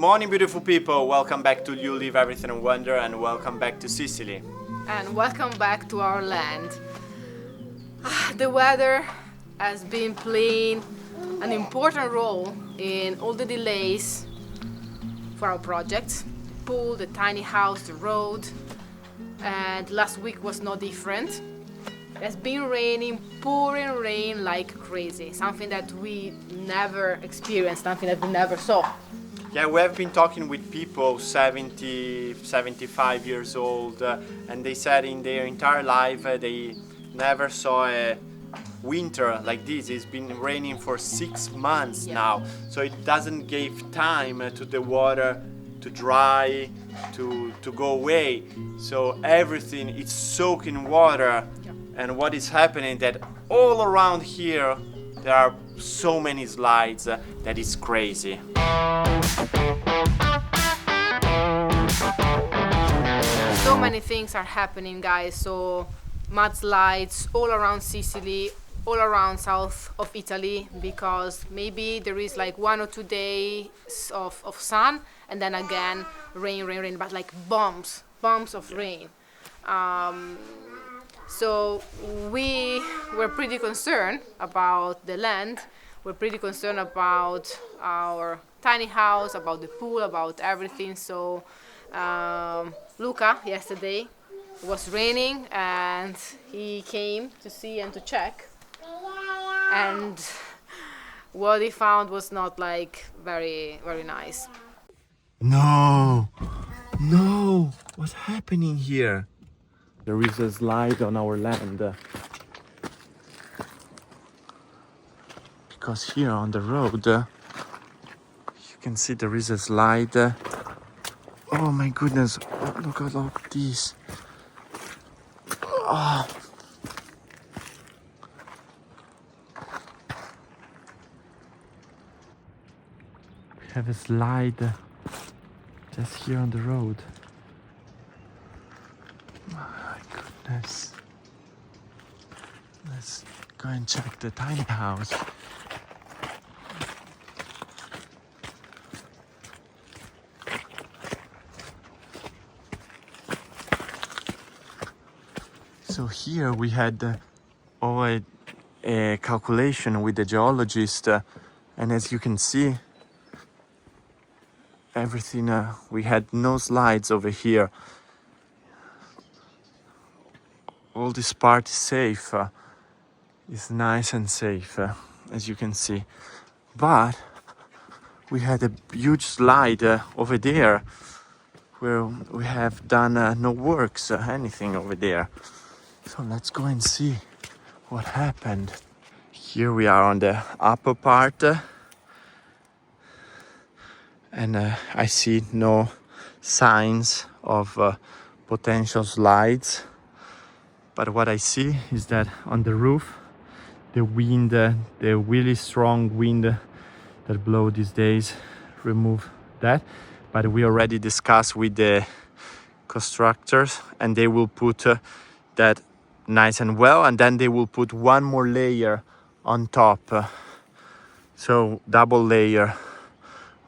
morning, beautiful people. Welcome back to You Leave Everything and Wonder, and welcome back to Sicily. And welcome back to our land. The weather has been playing an important role in all the delays for our projects. The pool, the tiny house, the road, and last week was no different. It has been raining, pouring rain like crazy, something that we never experienced, something that we never saw. Yeah, we have been talking with people 70, 75 years old, and they said in their entire life they never saw a winter like this. It's been raining for 6 months now, so it doesn't give time to the water to dry, to go away. So everything is soaking water, and what is happening that all around here there are so many slides that is crazy. So many things are happening, guys. So mudslides all around Sicily, all around south of Italy, because maybe there is like 1 or 2 days of sun and then again rain, but like bombs of rain. So we were pretty concerned about the land. We're pretty concerned about our tiny house, about the pool, about everything. So Luca yesterday was raining and he came to see and to check, and what he found was not like very nice. No, what's happening here? There is a slide on our land. Because here on the road, you can see there is a slide. Oh my goodness, look at this. Oh. We have a slide just here on the road. My goodness. Let's go and check the tiny house. So here we had a calculation with the geologist, and as you can see, everything, we had no slides over here. All this part is safe, it's nice and safe, as you can see. But we had a huge slide over there where we have done no works, anything over there. So let's go and see what happened. Here we are on the upper part, and I see no signs of potential slides. But what I see is that on the roof, the wind, the really strong wind that blow these days, remove that. But we already discussed with the constructors, and they will put that nice and well, and then they will put one more layer on top, so double layer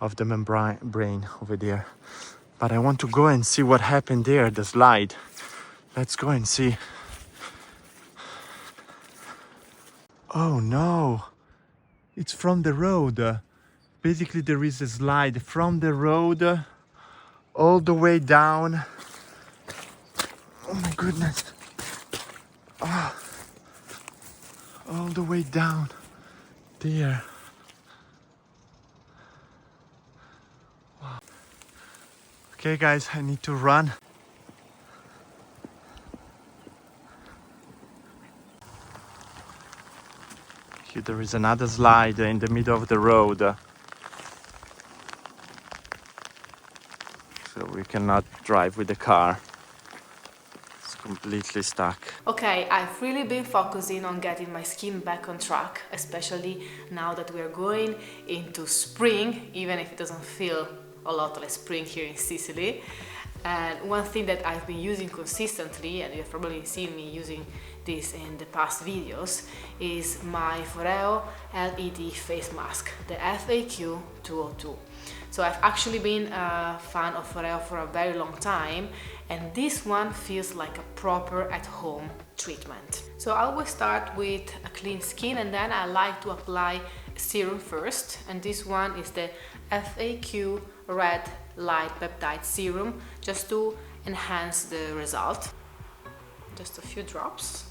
of the membrane over there. But I want to go and see what happened there, the slide. Let's go and see. Oh no, it's from the road. Basically there is a slide from the road all the way down. Oh my goodness. Oh, all the way down there. Wow. Okay guys, I need to run. Here there is another slide in the middle of the road. So we cannot drive with the car. Completely stuck. Okay, I've really been focusing on getting my skin back on track, especially now that we are going into spring, even if it doesn't feel a lot like spring here in Sicily. And one thing that I've been using consistently, and you've probably seen me using this in the past videos, is my Foreo LED face mask, the FAQ 202. So I've actually been a fan of Foreo for a very long time, and this one feels like a proper at-home treatment. So I always start with a clean skin, and then I like to apply serum first, and this one is the FAQ Red Light Peptide Serum, just to enhance the result. Just a few drops.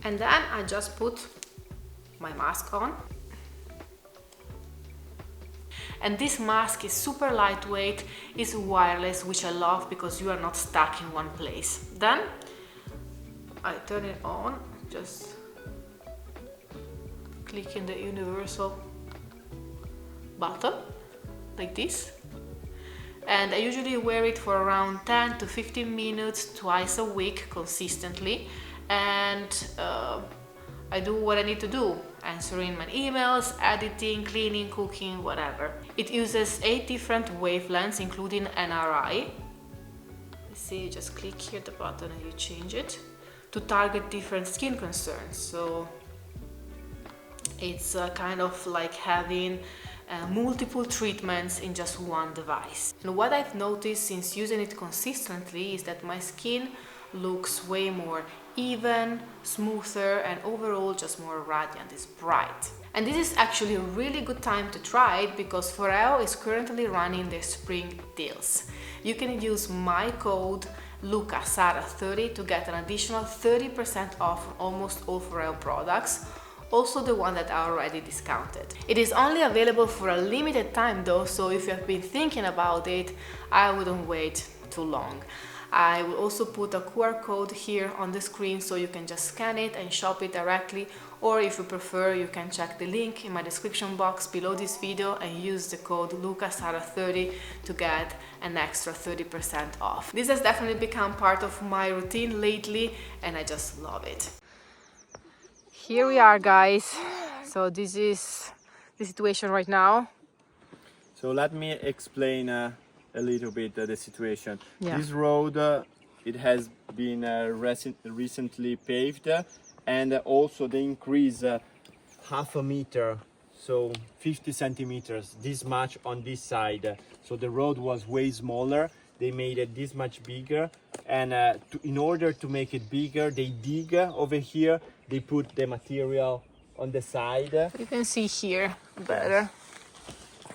And then I just put my mask on. And this mask is super lightweight, is wireless, which I love because you are not stuck in one place. Then I turn it on, just clicking the universal button like this. And I usually wear it for around 10 to 15 minutes twice a week consistently, and I do what I need to do, answering my emails, editing, cleaning, cooking, whatever. It uses 8 different wavelengths including NRI. You see, you just click here the button and you change it to target different skin concerns. So it's kind of like having multiple treatments in just one device. And what I've noticed since using it consistently is that my skin looks way more even, smoother, and overall just more radiant, it's bright. And this is actually a really good time to try it because Foreo is currently running their spring deals. You can use my code Luca Sara 30 to get an additional 30% off on almost all Foreo products, also the one that are already discounted. It is only available for a limited time though, so if you have been thinking about it, I wouldn't wait too long. I will also put a QR code here on the screen so you can just scan it and shop it directly, or if you prefer, you can check the link in my description box below this video and use the code LucaSara30 to get an extra 30% off. This has definitely become part of my routine lately and I just love it. Here we are, guys. So this is the situation right now. So let me explain a little bit the situation. Yeah. This road, it has been recently paved, and also they increase half a meter, so 50 centimeters, this much on this side. So the road was way smaller. They made it this much bigger, and in order to make it bigger, they dig over here. They put the material on the side. You can see here better.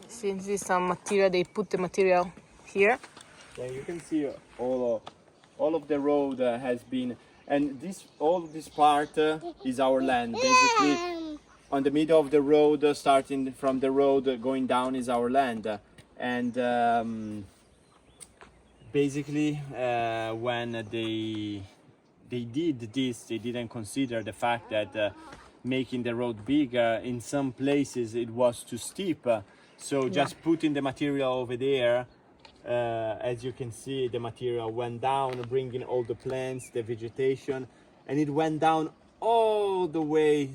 Since this is some material, they put the material here. Yeah, you can see all of the road has been, and all this part is our land. Basically, on the middle of the road, starting from the road going down, is our land. And basically, when they did this, they didn't consider the fact that making the road bigger, in some places it was too steep. So just putting the material over there, as you can see, the material went down, bringing all the plants, the vegetation, and it went down all the way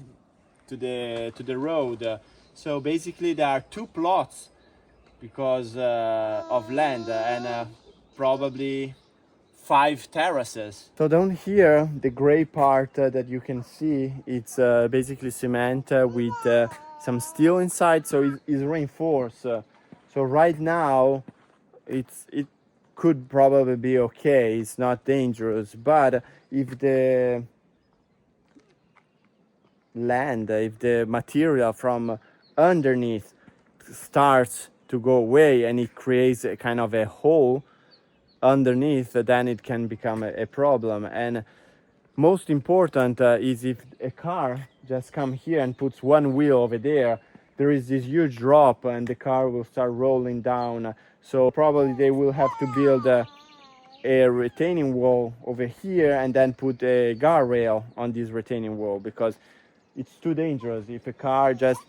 to the road. So basically there are 2 plots because of land, and probably 5 terraces. So down here, the gray part that you can see, it's basically cement with some steel inside, so it is reinforced. So right now, it could probably be okay. It's not dangerous, but if the land, if the material from underneath starts to go away and it creates a kind of a hole underneath, then it can become a problem. And most important is if a car just come here and puts one wheel over there, there is this huge drop and the car will start rolling down. So probably they will have to build a retaining wall over here and then put a guardrail on this retaining wall, because it's too dangerous. If a car just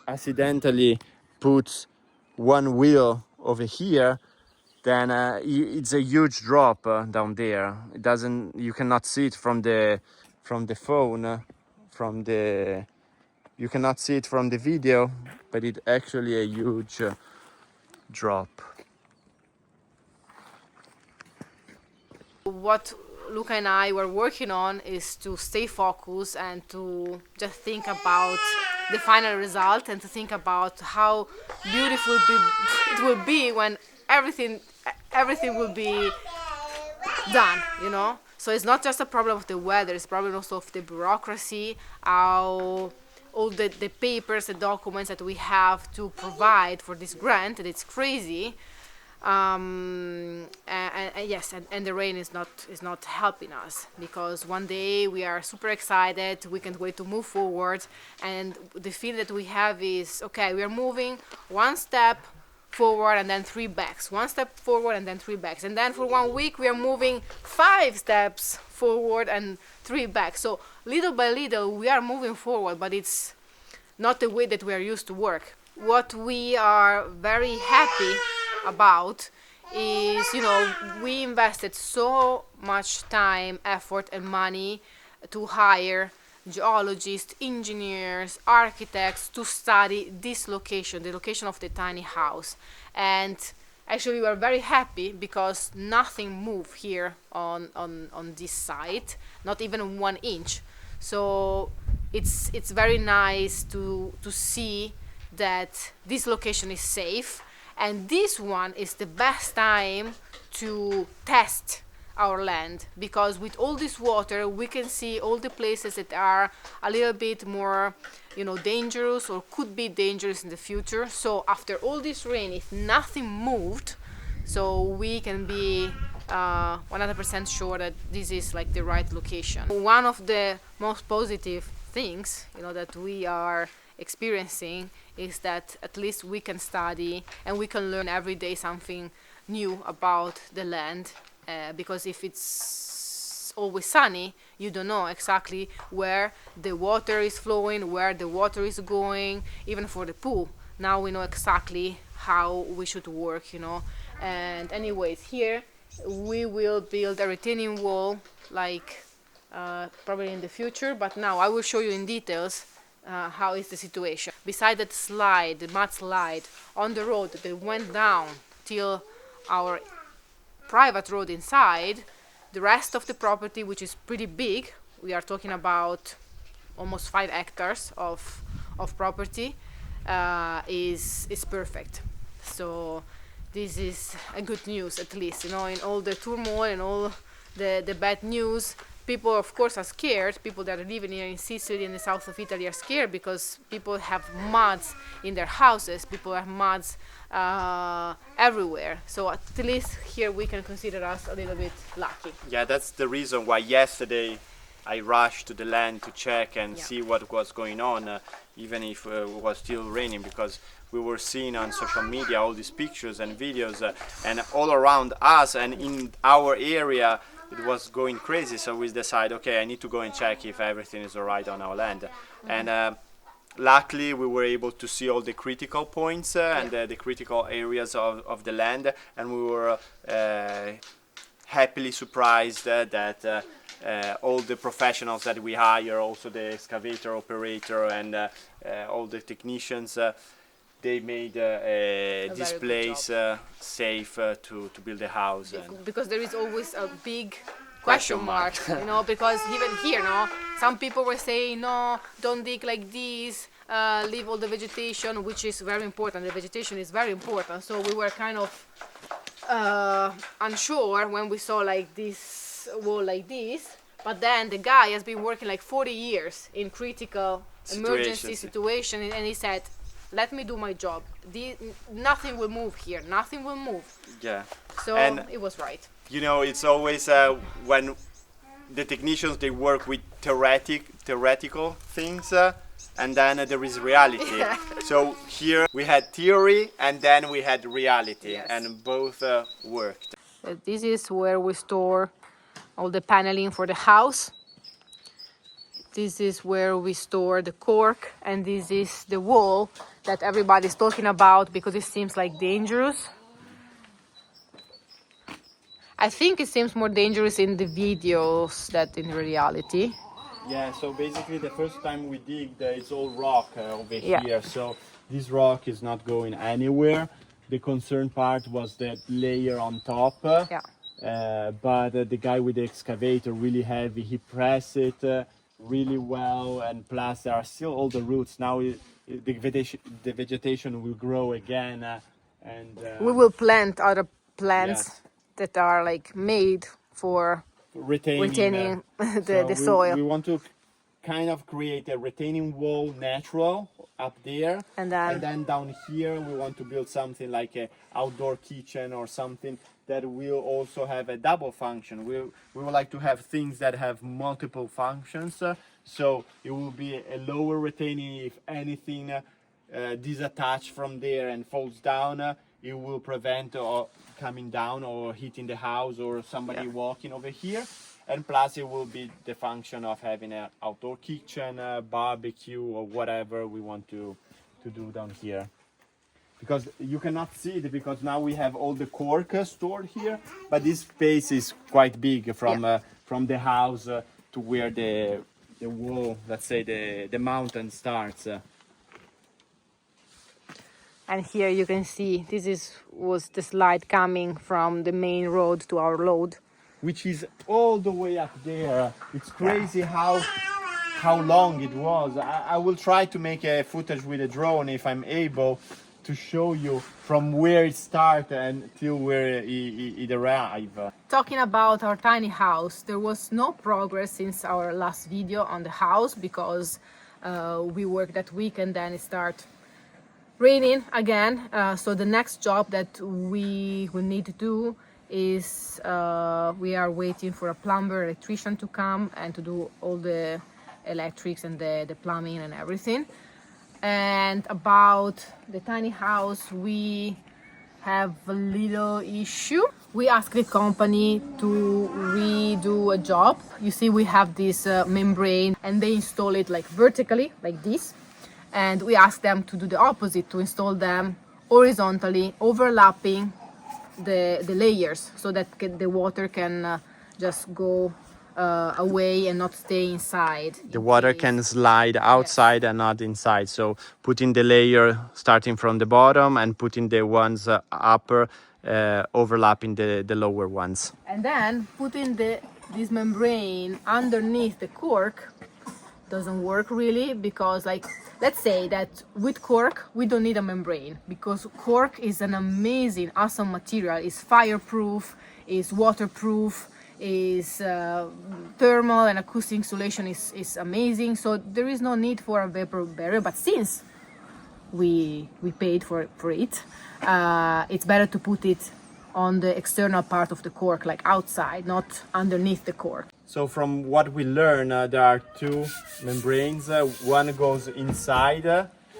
accidentally puts one wheel over here, then it's a huge drop down there. It doesn't, you cannot see it from the phone, you cannot see it from the video, but it's actually a huge drop. What Luca and I were working on is to stay focused and to just think about the final result and to think about how beautiful it will be when everything will be done, you know. So it's not just a problem of the weather, it's a problem also of the bureaucracy, how all the papers, the documents that we have to provide for this grant, and it's crazy. And yes, and the rain is not helping us, because one day we are super excited, we can't wait to move forward, and the feeling that we have is, okay, we are moving one step forward and then 3 backs, one step forward and then 3 backs, and then for 1 week we are moving 5 steps forward and 3 backs. So little by little we are moving forward, but it's not the way that we are used to work. What we are very happy about is, you know, we invested so much time, effort and money to hire geologists, engineers, architects to study this location, the location of the tiny house. And actually we are very happy because nothing moved here on this site, not even 1 inch. So it's very nice to see that this location is safe, and this one is the best time to test our land, because with all this water we can see all the places that are a little bit more, you know, dangerous or could be dangerous in the future. So after all this rain, if nothing moved, so we can be 100% sure that this is like the right location. One of the most positive things, you know, that we are experiencing is that at least we can study and we can learn every day something new about the land, because if it's always sunny, you don't know exactly where the water is flowing, where the water is going, even for the pool. Now we know exactly how we should work, you know. And anyways, here we will build a retaining wall, like probably in the future, but now I will show you in details how is the situation. Beside that slide, the mud slide on the road that went down till our private road inside, the rest of the property, which is pretty big, we are talking about almost 5 hectares of property, is perfect. So this is a good news, at least, you know, in all the turmoil and all the bad news. People, of course, are scared. People that are living here in Sicily, in the south of Italy, are scared because people have muds in their houses. People have muds everywhere. So at least here we can consider us a little bit lucky. Yeah, that's the reason why yesterday I rushed to the land to check and see what was going on, even if it was still raining, because we were seeing on social media all these pictures and videos, and all around us and in our area it was going crazy. So we decided, okay, I need to go and check if everything is alright on our land. And luckily we were able to see all the critical points and the critical areas of the land, and we were happily surprised that all the professionals that we hire, also the excavator operator and all the technicians, they made this place safe to build a house. Because there is always a big question mark, you know, because even here, no, some people were saying, no, don't dig like this, leave all the vegetation, which is very important. The vegetation is very important. So we were kind of unsure when we saw like this wall like this, but then the guy has been working like 40 years in critical emergency situation, and he said, let me do my job. Nothing will move here. Nothing will move. Yeah. So and it was right. You know, it's always when the technicians, they work with theoretical things, and then there is reality. Yeah. So here we had theory and then we had reality, and both worked. This is where we store all the paneling for the house. This is where we store the cork, and this is the wall that everybody's talking about because it seems like dangerous. I think it seems more dangerous in the videos than in reality. Yeah, so basically the first time we digged, it's all rock over here, so this rock is not going anywhere. The concern part was that layer on top, but the guy with the excavator, really heavy, he pressed it really well, and plus there are still all the roots. Now the vegetation will grow again, and We will plant other plants yes, that are like made for retaining the soil. we want to kind of create a retaining wall natural up there, And and then then down here we want to build something like a outdoor kitchen or something that will also have a double function. We would like to have things that have multiple functions, so it will be a lower retaining. If anything disattached from there and falls down, it will prevent coming down or hitting the house or somebody walking over here. And plus it will be the function of having an outdoor kitchen, barbecue, or whatever we want to do down here. Because you cannot see it because now we have all the cork stored here, but this space is quite big from the house to where the wall, let's say the mountain starts. and here you can see this was the slide coming from the main road to our load. Which is all the way up there. It's crazy how long it was. I will try to make a footage with a drone if I'm able to show you from where it started until where it arrived. Talking about our tiny house, there was no progress since our last video on the house because we worked that week and then it started raining again. So the next job that we will need to do is we are waiting for a plumber, electrician to come and to do all the electrics and the plumbing and everything. And about the tiny house, we have a little issue. We asked the company to redo a job. You see, we have this membrane and they install it like vertically, like this. And we asked them to do the opposite, to install them horizontally, overlapping the layers, so that the water can just go away and not stay inside. The water can slide outside and not inside. So putting the layer starting from the bottom and putting the ones upper overlapping the lower ones. And then putting this membrane underneath the cork doesn't work really, because like let's say that with cork we don't need a membrane, because cork is an amazing, awesome material. It's fireproof, is waterproof, is thermal and acoustic insulation is amazing. So there is no need for a vapor barrier. But since we paid for it, it's better to put it on the external part of the cork, like outside, not underneath the cork. So from what we learned, there are two membranes. One goes inside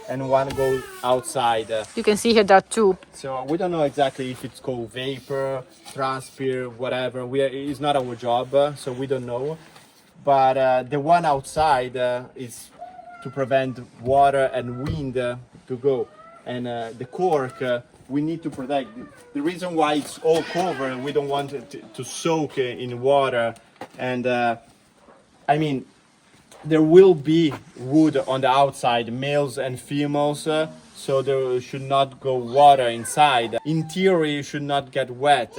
and one goes outside. You can see here there are two. So we don't know exactly if it's called vapor, transpire, whatever. It's not our job, so we don't know. But the one outside is to prevent water and wind to go. And the cork, we need to protect. The reason why it's all covered, we don't want it to soak in water. And I mean, there will be wood on the outside, males and females, so there should not go water inside. In theory, it should not get wet.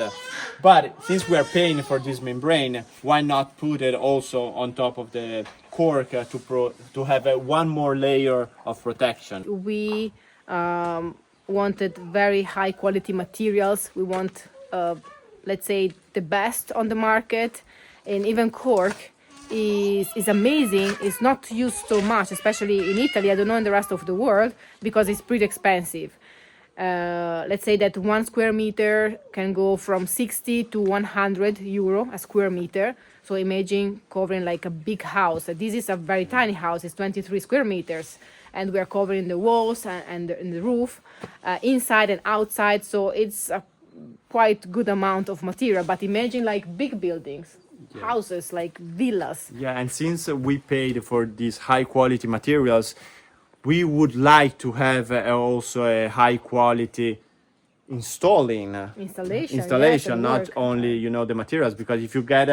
But since we are paying for this membrane, why not put it also on top of the cork to have one more layer of protection? We wanted very high quality materials. We want, let's say, the best on the market. And even cork is amazing. It's not used so much, especially in Italy. I don't know in the rest of the world, because it's pretty expensive. Let's say that 1 square meter can go from 60 to 100 euro a square meter. So imagine covering like a big house. This is a very tiny house. It's 23 square meters. And we are covering the walls and the roof, inside and outside. So it's a quite good amount of material. But imagine like big buildings. Houses like villas. Yeah, and since we paid for these high quality materials, we would like to have also a high quality installation, yes, not only the materials. Because if you get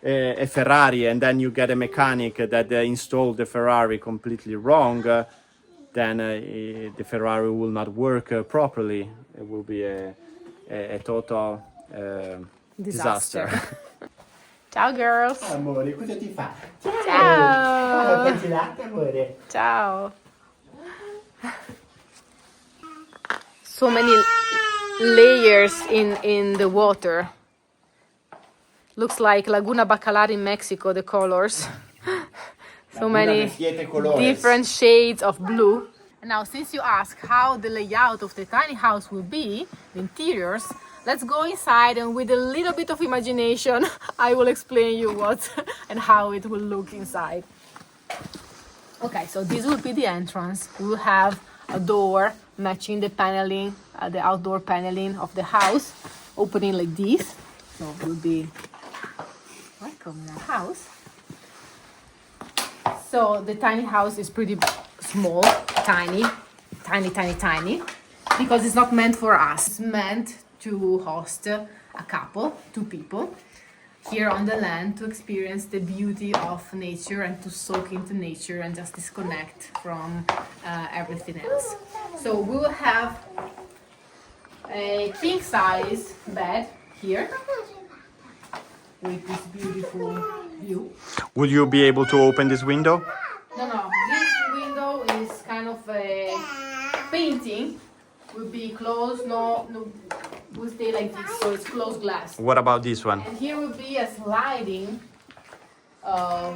a Ferrari and then you get a mechanic that installed the Ferrari completely wrong, then the Ferrari will not work properly. It will be a total disaster. Ciao girls. Amore, cosa ti fa? Ciao. Ciao. Ciao. So many layers in the water. Looks like Laguna Bacalar in Mexico, the colors. So many different shades of blue. And now, since you ask how the layout of the tiny house will be, the interiors, let's go inside, and with a little bit of imagination, I will explain you what and how it will look inside. Okay, so this will be the entrance. We will have a door matching the paneling, the outdoor paneling of the house, opening like this. So it will be welcome in our house. So the tiny house is pretty small, tiny, because it's not meant for us. It's meant to host a couple, 2 people, here on the land to experience the beauty of nature and to soak into nature and just disconnect from everything else. So we will have a king-size bed here with this beautiful view. Will you be able to open this window? No, this window is kind of a painting. Will be closed, no, will stay like this, so it's closed glass. What about this one? And here will be a sliding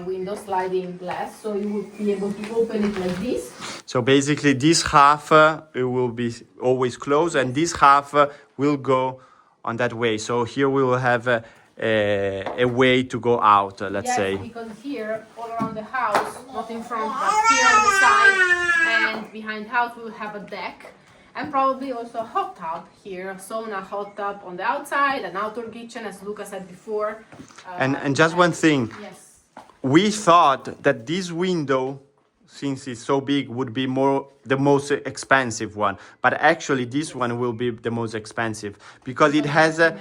window, sliding glass, so you will be able to open it like this. So basically this half it will be always closed, and this half will go on that way. So here we will have a way to go out, let's say. Yes, because here, all around the house, not in front, but here on the side and behind the house, we will have a deck. And probably also a hot tub here, a sauna, hot tub on the outside, an outdoor kitchen, as Luca said before. And just one thing, yes. We thought that this window, since it's so big, would be the most expensive one. But actually this one will be the most expensive because it has a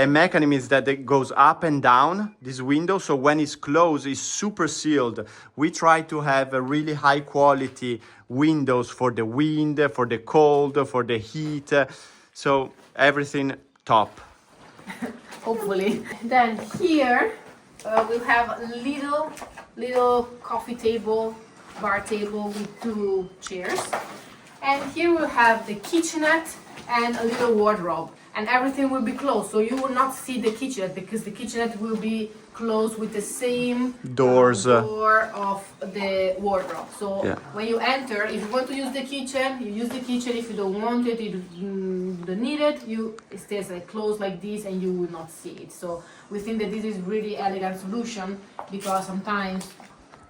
mechanism that goes up and down, this window. So when it's closed, it's super sealed. We try to have a really high quality windows for the wind, for the cold, for the heat. So everything top. Hopefully. Then here we'll have a little coffee table, bar table with 2 chairs. And here we'll have the kitchenette and a little wardrobe. And everything will be closed, so you will not see the kitchenette because the kitchenette will be closed with the same door of the wardrobe. So when you enter, if you want to use the kitchen, you use the kitchen. If you don't want it, you don't need it, it stays like closed like this and you will not see it. So we think that this is really elegant solution because sometimes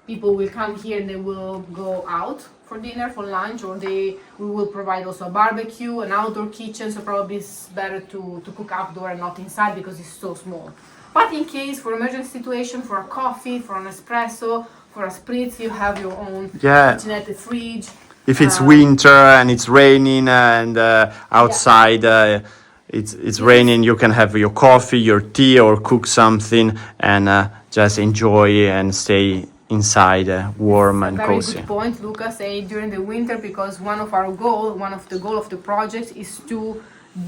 people will come here and they will go out for dinner, for lunch, or we will provide also a barbecue, an outdoor kitchen, so probably it's better to cook outdoor and not inside because it's so small. But in case, for emergency situation, for a coffee, for an espresso, for a spritz, you have your own kitchenette, a fridge. If it's winter and it's raining and outside it's raining, you can have your coffee, your tea, or cook something and just enjoy and stay inside warm and cozy. Very good point, Luca said during the winter, because one of the goal of the project is to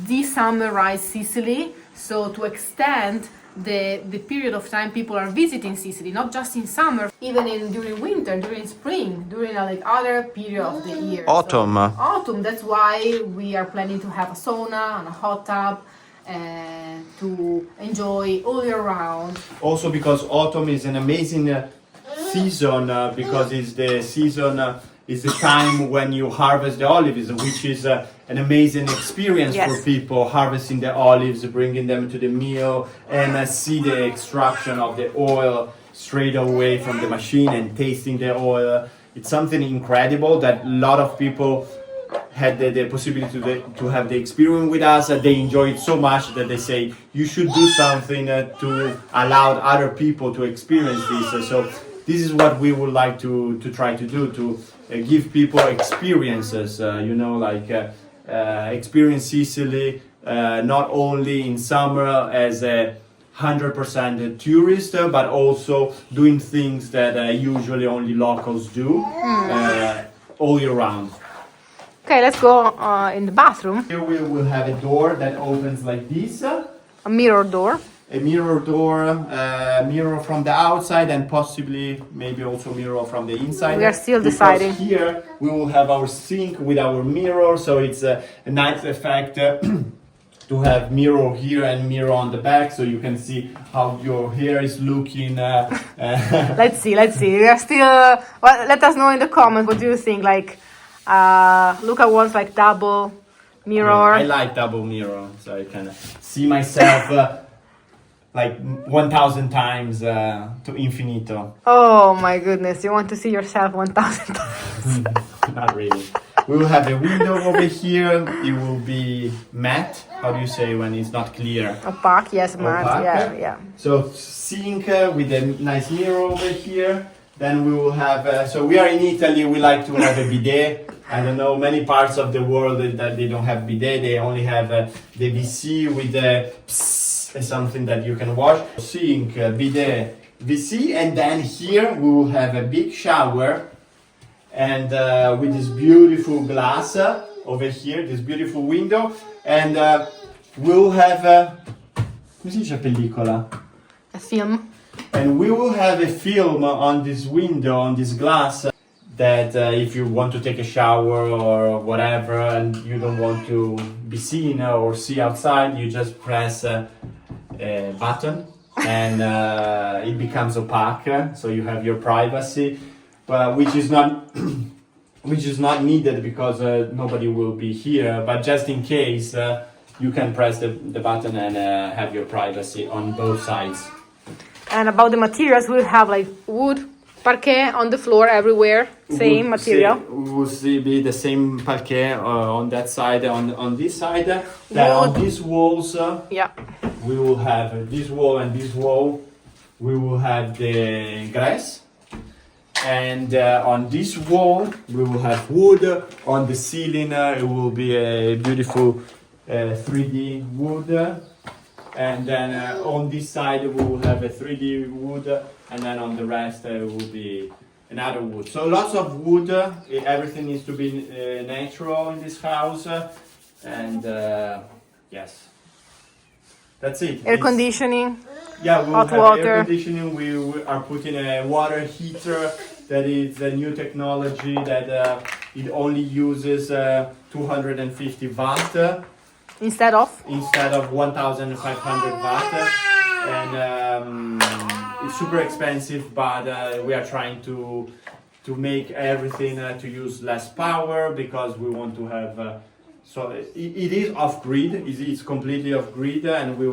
desummerize Sicily, so to extend the period of time people are visiting Sicily, not just in summer, even during winter, during spring, during other period of the year. Autumn. So, autumn, that's why we are planning to have a sauna and a hot tub to enjoy all year round. Also because autumn is an amazing season because it's the season is the time when you harvest the olives, which is an amazing experience for people, harvesting the olives, bringing them to the mill and see the extraction of the oil straight away from the machine and tasting the oil. It's something incredible that a lot of people had the possibility to have the experience with us. They enjoy it so much that they say you should do something to allow other people to experience this. So this is what we would like to try to do, to give people experiences, experience Sicily, not only in summer as a 100% tourist, but also doing things that usually only locals do all year round. Okay, let's go in the bathroom. Here we will have a door that opens like this. A mirror door. a mirror door, mirror from the outside, and possibly maybe also mirror from the inside. We are still Because deciding. here we will have our sink with our mirror, so it's a nice effect to have mirror here and mirror on the back, so you can see how your hair is looking. Let's see. We are still. Well, let us know in the comments what do you think. Like, Luca wants like double mirror. I like double mirror, so I can see myself like 1,000 times to infinito. Oh my goodness! You want to see yourself 1,000 times? Not really. We will have a window over here. It will be matte. How do you say when it's not clear? Opaque, yes, matte. Opaque. Yeah. So sink with a nice mirror over here. Then we will have. So we are in Italy. We like to have a bidet. I don't know, many parts of the world that they don't have bidet. They only have the WC with the something that you can wash. Sink, bidet, WC, and then here we will have a big shower. And with this beautiful glass over here, this beautiful window, and we'll have come si dice pellicola? A film. And we will have a film on this window, on this glass, that if you want to take a shower or whatever, and you don't want to be seen or see outside, you just press a button, and it becomes opaque, so you have your privacy. Which is not needed because nobody will be here. But just in case, you can press the button and have your privacy on both sides. And about the materials, we'll have like wood, parquet on the floor everywhere, same material. We will see be the same parquet on that side, on this side. Then on these walls, we will have this wall and this wall. We will have the grass. And on this wall, we will have wood. On the ceiling, it will be a beautiful 3D wood. And then on this side, we will have a 3D wood. And then on the rest, it will be another wood. So lots of wood. Everything needs to be natural in this house. And yes, that's it. Air conditioning. Yeah, we will hot have water. Air conditioning. We are putting a water heater that is a new technology that it only uses 250 watt Instead of 1,500 watt, and it's super expensive. But we are trying to make everything to use less power because we want to have. So it is off grid. It's completely off grid, and we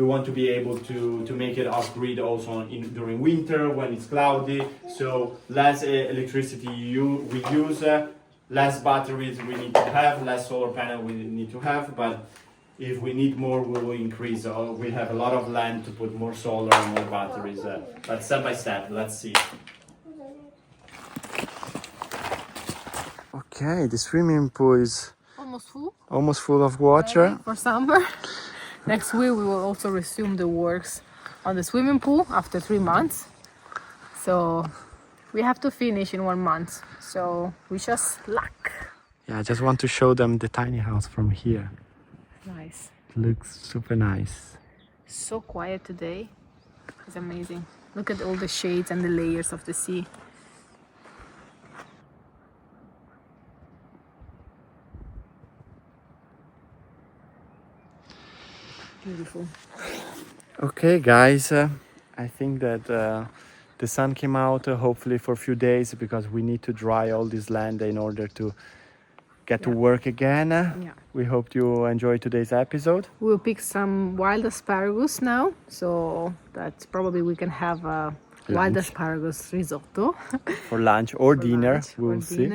want to be able to make it off grid also during winter when it's cloudy. So less electricity we use, less batteries we need to have, less solar panel we need to have. But if we need more, we will increase. We have a lot of land to put more solar and more batteries. But step by step, let's see. Okay, the swimming pool is almost full of water. For summer. Next week we will also resume the works on the swimming pool after 3 months. So we have to finish in 1 month. So wish us luck. Yeah, I just want to show them the tiny house from here. Nice. It looks super nice. So quiet today. It's amazing. Look at all the shades and the layers of the sea. Beautiful. Okay, guys, I think that the sun came out hopefully for a few days because we need to dry all this land in order to get to work again. We hope you enjoyed today's episode. We'll pick some wild asparagus now, so that probably we can have a wild asparagus risotto for lunch or dinner. We'll see.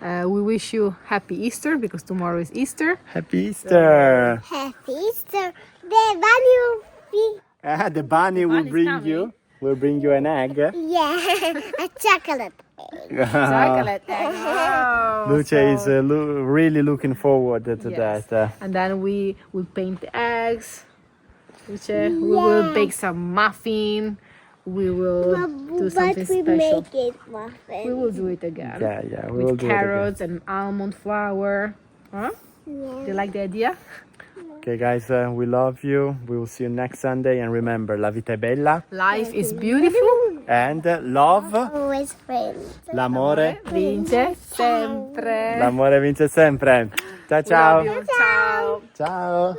We wish you happy Easter because tomorrow is Easter. Happy Easter! Happy Easter! The bunny will be... The bunny will bring you an egg. Yeah, a chocolate egg. Chocolate egg. Wow. Luce is really looking forward to that. And then we will paint the eggs. Luce, we will bake some muffin. We will do something special. Make it muffin. We will do it again. Yeah, we will with do carrots it again. and almond flour. Huh? Do you like the idea? Okay, guys, we love you. We will see you next Sunday. And remember, la vita è bella. Life is beautiful. And love. Always friends. L'amore. Vince sempre. L'amore vince sempre. Ciao, We ciao. love you. Ciao. Ciao.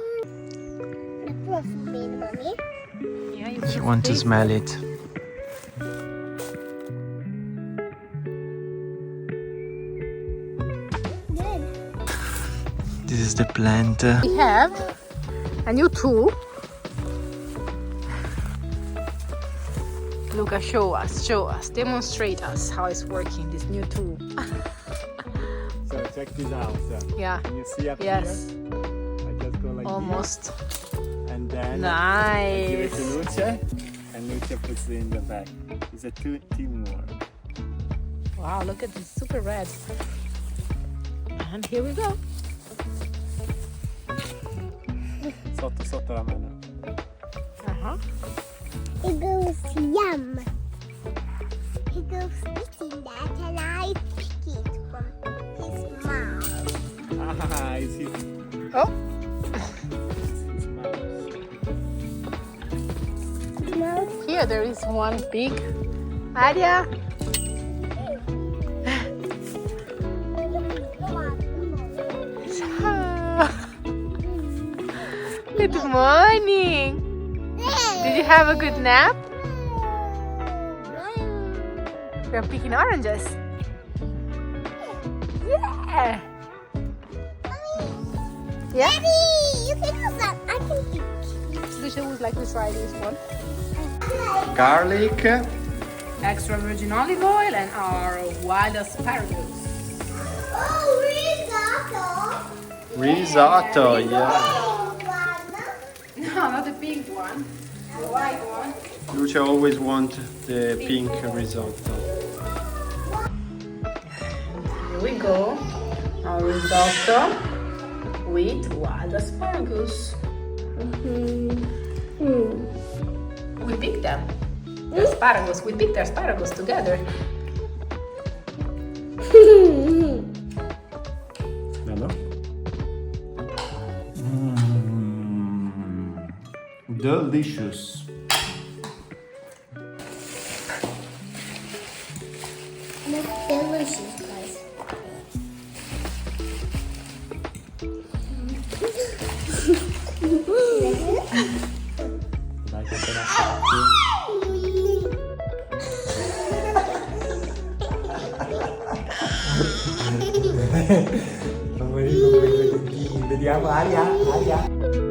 The proof bean, mommy. Yeah, you She wants to smell it. Good. This is the plant. We have a new tool. Luca, show us, demonstrate us how it's working, this new tool. So check this out. Yeah, Can you see up yes, here? I just go like almost. this. And then I give it Nice. to Luce. And Luce puts it in the bag. It's a teamwork. Wow, look at this, super red. And here we go. Sotto la mano. Uh-huh. It goes yum. He goes eating that and I pick it from his mouth. Ah, it's his, Oh, his mouth. Mouth. here there is one big. Aria. Good morning. Did you have a good nap? We're picking oranges. Yeah. Yeah. Daddy, you can do that. I can pick. Lucia would like to try this one. Garlic. Extra virgin olive oil and our wild asparagus. Oh, risotto. Risotto, yeah. No, not the pink one. The white one. Luce always want the pink risotto. Here we go. Our risotto with wild asparagus. We picked them. The asparagus. We picked the asparagus together. Hello? Delicious. That's delicious, guys. Dai che te la fatti. Vediamo Aria.